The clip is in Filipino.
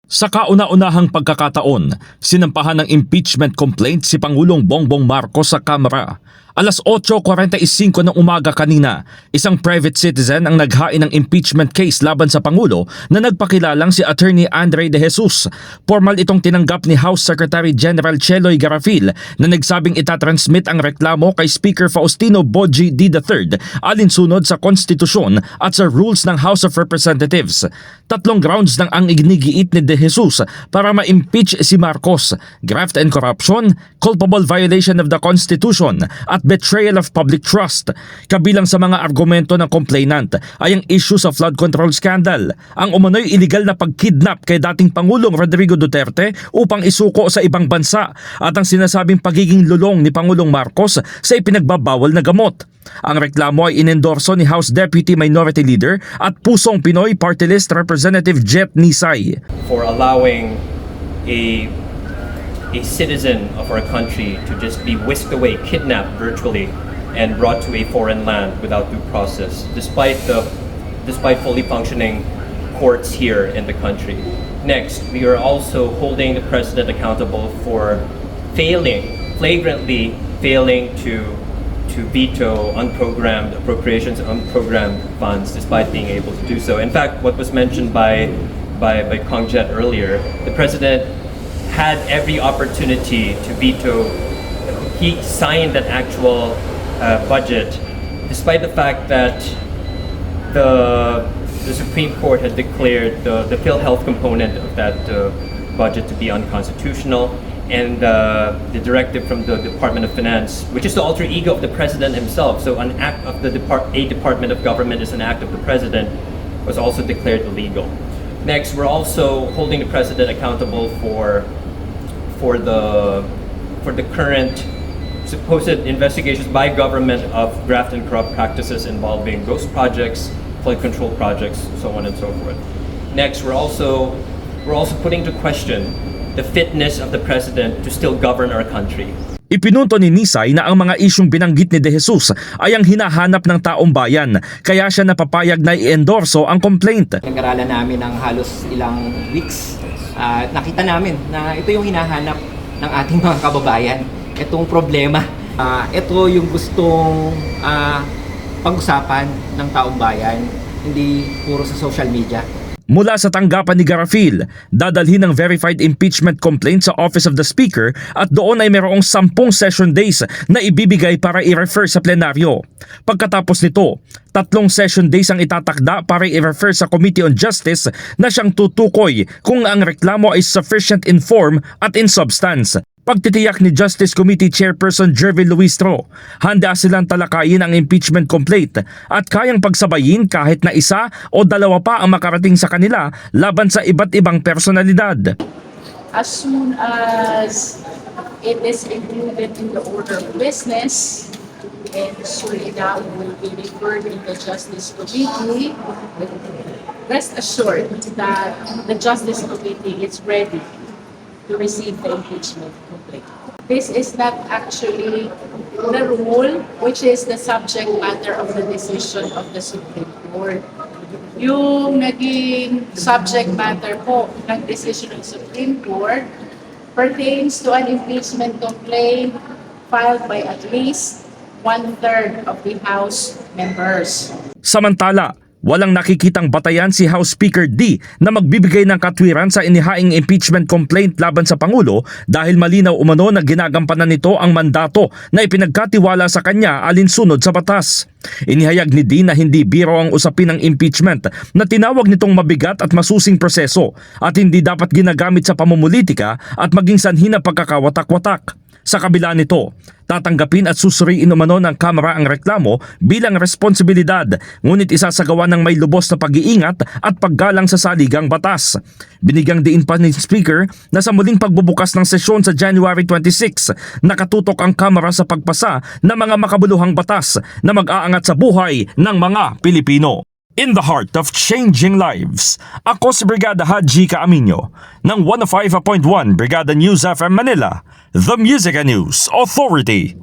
Sa kauna-unahang pagkakataon, sinampahan ng impeachment complaint si Pangulong Bongbong Marcos sa Kamara. Alas 8:45 ng umaga kanina, isang private citizen ang naghain ng impeachment case laban sa Pangulo na nagpakilalang si Attorney Andre De Jesus. Formal itong tinanggap ni House Secretary General Cheloy Garafil na nagsabing itatransmit ang reklamo kay Speaker Faustino Boji D. III alinsunod sa konstitusyon at sa rules ng House of Representatives. Tatlong grounds ng ang iginigiit ni De Jesus para ma-impeach si Marcos: graft and corruption, culpable violation of the Constitution at betrayal of public trust. Kabilang sa mga argumento ng complainant ay ang issue sa flood control scandal, ang umano'y iligal na pagkidnap kay dating Pangulong Rodrigo Duterte upang isuko sa ibang bansa at ang sinasabing pagiging lulong ni Pangulong Marcos sa ipinagbabawal na gamot. Ang reklamo ay inendorso ni House Deputy Minority Leader at Pusong Pinoy Party List Representative Jet Nisay. For allowing a citizen of our country to just be whisked away, kidnapped virtually, and brought to a foreign land without due process, despite fully functioning courts here in the country. Next, we are also holding the president accountable for flagrantly failing to veto unprogrammed appropriations, unprogrammed funds, despite being able to do so. In fact, what was mentioned by Kong Jet earlier, the president had every opportunity to veto. He signed an actual budget, despite the fact that the Supreme Court had declared the PhilHealth component of that budget to be unconstitutional, and the directive from the Department of Finance, which is the alter ego of the president himself. So an act of a department of government is an act of the president, was also declared illegal. Next, we're also holding the president accountable for the current supposed investigations by government of graft and corrupt practices involving ghost projects, flood control projects, so on and so forth. Next, we're also putting to question the fitness of the president to still govern our country. Ipinunto ni Nisay na ang mga isyong binanggit ni De Jesus ay ang hinahanap ng taong bayan, kaya siya napapayag na i-endorso ang complaint. Nag-aralan namin ng halos ilang weeks at nakita namin na ito yung hinahanap ng ating mga kababayan, itong problema. Ito yung gustong pag-usapan ng taong bayan, hindi puro sa social media. Mula sa tanggapan ni Garafil, dadalhin ng verified impeachment complaint sa Office of the Speaker at doon ay mayroong 10 session days na ibibigay para i-refer sa plenaryo. Pagkatapos nito, 3 session days ang itatakda para i-refer sa Committee on Justice na siyang tutukoy kung ang reklamo ay sufficient in form at in substance. Pagtitiyak ni Justice Committee Chairperson Jervin Luistro, handa silang talakayin ang impeachment complaint at kayang pagsabayin kahit na isa o dalawa pa ang makarating sa kanila laban sa iba't ibang personalidad. As soon as it is included in the order of business, and soon enough will be referred in the Justice Committee, rest assured that the Justice Committee is ready to receive the impeachment complaint. This is not actually the rule, which is the subject matter of the decision of the Supreme Court. Yung naging subject matter po ng decision ng Supreme Court pertains to an impeachment complaint filed by at least 1/3 of the House members. Samantala, walang nakikitang batayan si House Speaker D na magbibigay ng katwiran sa inihaing impeachment complaint laban sa Pangulo dahil malinaw umano na ginagampanan nito ang mandato na ipinagkatiwala sa kanya alinsunod sa batas. Inihayag ni D na hindi biro ang usapin ng impeachment na tinawag nitong mabigat at masusing proseso at hindi dapat ginagamit sa pamumulitika at maging sanhi ng pagkakawatak-watak. Sa kabila nito, tatanggapin at susuriin umano ng Kamara ang reklamo bilang responsibilidad, ngunit isasagawa ng may lubos na pag-iingat at paggalang sa saligang batas. Binigyang diin pa ni Speaker na sa muling pagbubukas ng sesyon sa January 26, nakatutok ang Kamara sa pagpasa ng mga makabuluhang batas na mag-aangat sa buhay ng mga Pilipino. In the heart of changing lives, ako si Brigada Haji Caaminio ng 105.1 Brigada News FM Manila, The Music and News Authority.